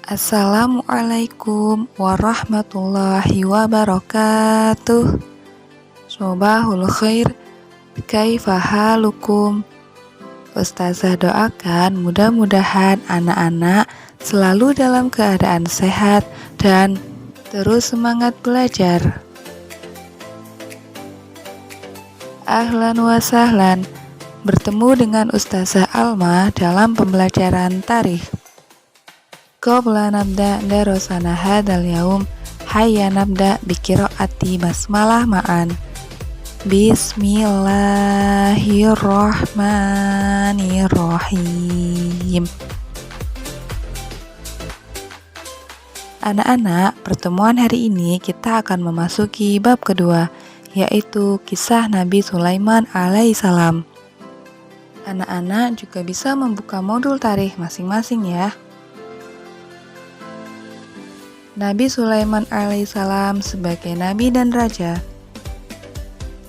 Assalamualaikum warahmatullahi wabarakatuh. Sobahul khair, kaifa halukum? Ustazah doakan mudah-mudahan anak-anak selalu dalam keadaan sehat dan terus semangat belajar. Ahlan wa sahlan, bertemu dengan Ustazah Alma dalam pembelajaran tarikh. Qabla nabda darasana hadzal yaum, hayya nabda bi qiraati basmalah ma'an. Bismillahirrahmanirrahim. Anak-anak, pertemuan hari ini kita akan memasuki bab kedua, yaitu kisah Nabi Sulaiman alaihissalam. Anak-anak juga bisa membuka modul tarikh masing-masing ya. Nabi Sulaiman alaihissalam sebagai nabi dan raja.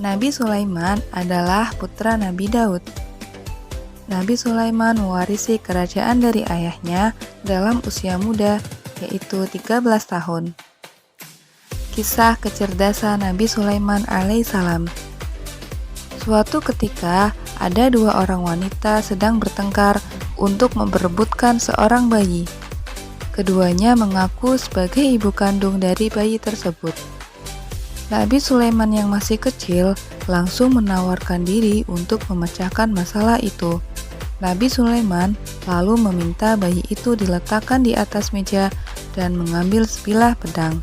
Nabi Sulaiman adalah putra Nabi Daud. Nabi Sulaiman mewarisi kerajaan dari ayahnya dalam usia muda, yaitu 13 tahun. Kisah kecerdasan Nabi Sulaiman alaihissalam. Suatu ketika, ada dua orang wanita sedang bertengkar untuk memperebutkan seorang bayi. Keduanya mengaku sebagai ibu kandung dari bayi tersebut. Nabi Sulaiman yang masih kecil langsung menawarkan diri untuk memecahkan masalah itu. Nabi Sulaiman lalu meminta bayi itu diletakkan di atas meja dan mengambil sebilah pedang.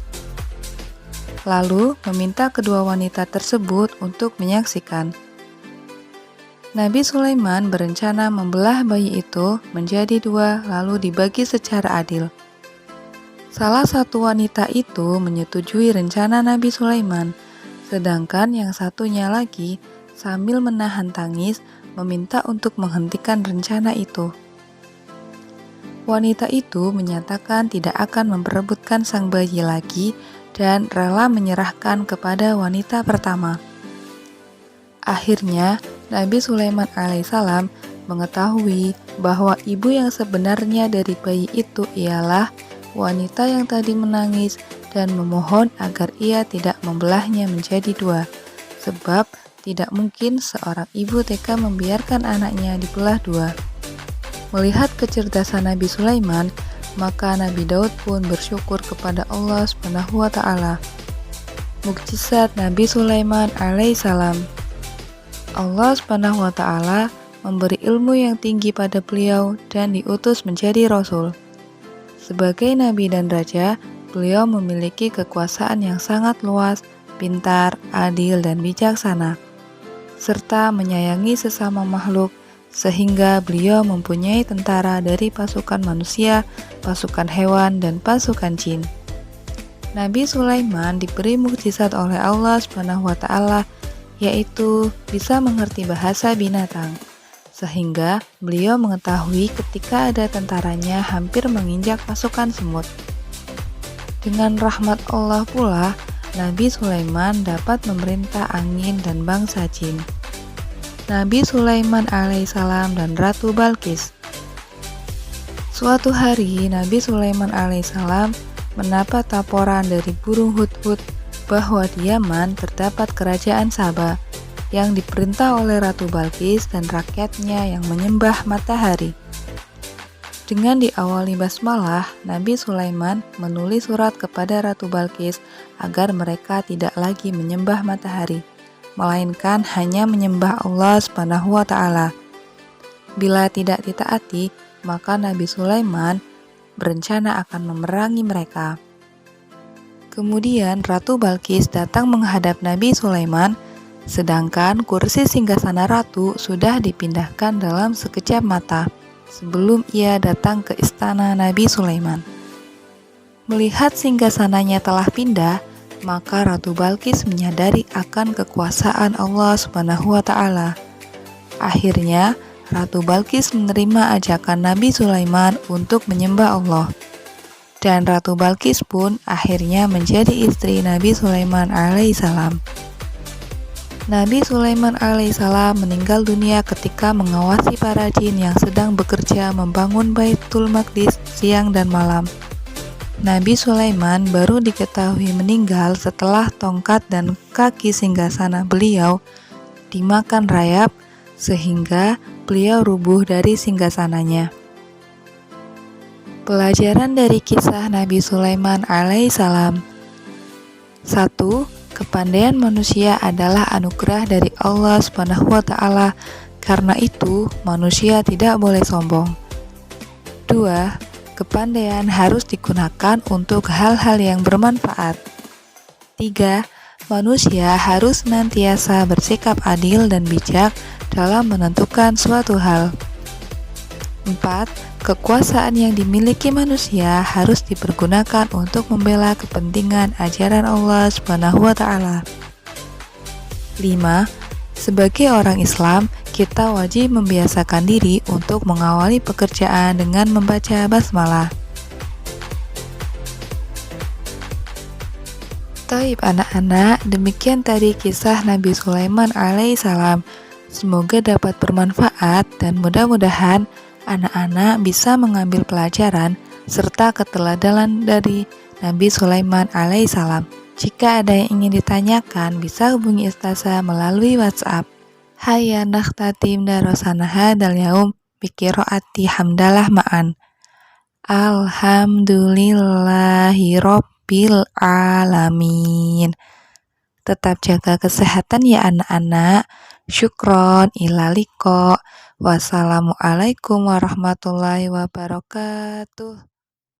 Lalu meminta kedua wanita tersebut untuk menyaksikan. Nabi Sulaiman berencana membelah bayi itu menjadi dua lalu dibagi secara adil. Salah satu wanita itu menyetujui rencana Nabi Sulaiman, sedangkan yang satunya lagi sambil menahan tangis meminta untuk menghentikan rencana itu. Wanita itu menyatakan tidak akan memperebutkan sang bayi lagi dan rela menyerahkan kepada wanita pertama. Akhirnya, Nabi Sulaiman alaihissalam mengetahui bahwa ibu yang sebenarnya dari bayi itu ialah wanita yang tadi menangis dan memohon agar ia tidak membelahnya menjadi dua, sebab tidak mungkin seorang ibu tega membiarkan anaknya dibelah dua. Melihat kecerdasan Nabi Sulaiman, maka Nabi Daud pun bersyukur kepada Allah SWT. Mukjizat Nabi Sulaiman alaihissalam. Allah SWT memberi ilmu yang tinggi pada beliau dan diutus menjadi rasul. Sebagai nabi dan raja, beliau memiliki kekuasaan yang sangat luas, pintar, adil, dan bijaksana, serta menyayangi sesama makhluk, sehingga beliau mempunyai tentara dari pasukan manusia, pasukan hewan, dan pasukan jin. Nabi Sulaiman diberi mukjizat oleh Allah SWT, yaitu bisa mengerti bahasa binatang, sehingga beliau mengetahui ketika ada tentaranya hampir menginjak pasukan semut. Dengan rahmat Allah pula, Nabi Sulaiman dapat memerintah angin dan bangsa jin. Nabi Sulaiman alaihissalam dan Ratu Balqis. Suatu hari, Nabi Sulaiman alaihissalam mendapat laporan dari burung hudhud bahwa di Yaman terdapat kerajaan Saba yang diperintah oleh Ratu Balqis dan rakyatnya yang menyembah matahari. Dengan diawali basmalah, Nabi Sulaiman menulis surat kepada Ratu Balqis agar mereka tidak lagi menyembah matahari, melainkan hanya menyembah Allah SWT. Bila tidak ditaati, maka Nabi Sulaiman berencana akan memerangi mereka. Kemudian Ratu Balqis datang menghadap Nabi Sulaiman, sedangkan kursi singgasana ratu sudah dipindahkan dalam sekejap mata sebelum ia datang ke istana Nabi Sulaiman. Melihat singgasananya telah pindah, maka Ratu Balqis menyadari akan kekuasaan Allah SWT. Akhirnya, Ratu Balqis menerima ajakan Nabi Sulaiman untuk menyembah Allah. Dan Ratu Balqis pun akhirnya menjadi istri Nabi Sulaiman alaihissalam. Nabi Sulaiman alaihissalam meninggal dunia ketika mengawasi para jin yang sedang bekerja membangun Baitul Maqdis siang dan malam. Nabi Sulaiman baru diketahui meninggal setelah tongkat dan kaki singgasana beliau dimakan rayap sehingga beliau rubuh dari singgasananya. Pelajaran dari kisah Nabi Sulaiman alaihissalam. 1. Kepandaian manusia adalah anugerah dari Allah Subhanahu wa Ta'ala. Karena itu, manusia tidak boleh sombong. 2. Kepandaian harus digunakan untuk hal-hal yang bermanfaat. 3. Manusia harus senantiasa bersikap adil dan bijak dalam menentukan suatu hal. 4. Kekuasaan yang dimiliki manusia harus dipergunakan untuk membela kepentingan ajaran Allah Subhanahu wa Ta'ala. 5. Sebagai orang Islam, kita wajib membiasakan diri untuk mengawali pekerjaan dengan membaca basmalah. Taib anak-anak, demikian tadi kisah Nabi Sulaiman alaihissalam. Semoga dapat bermanfaat dan mudah-mudahan anak-anak bisa mengambil pelajaran serta keteladanan dari Nabi Sulaiman alaihissalam. Jika ada yang ingin ditanyakan, bisa hubungi Ustazah melalui WhatsApp. Hayya nakhtatim darasana hadal yaum biqiraati hamdalah ma'an. Alhamdulillahi rabbil alamin. Tetap jaga kesehatan ya anak-anak. Syukron, ila liqa. Wassalamualaikum warahmatullahi wabarakatuh.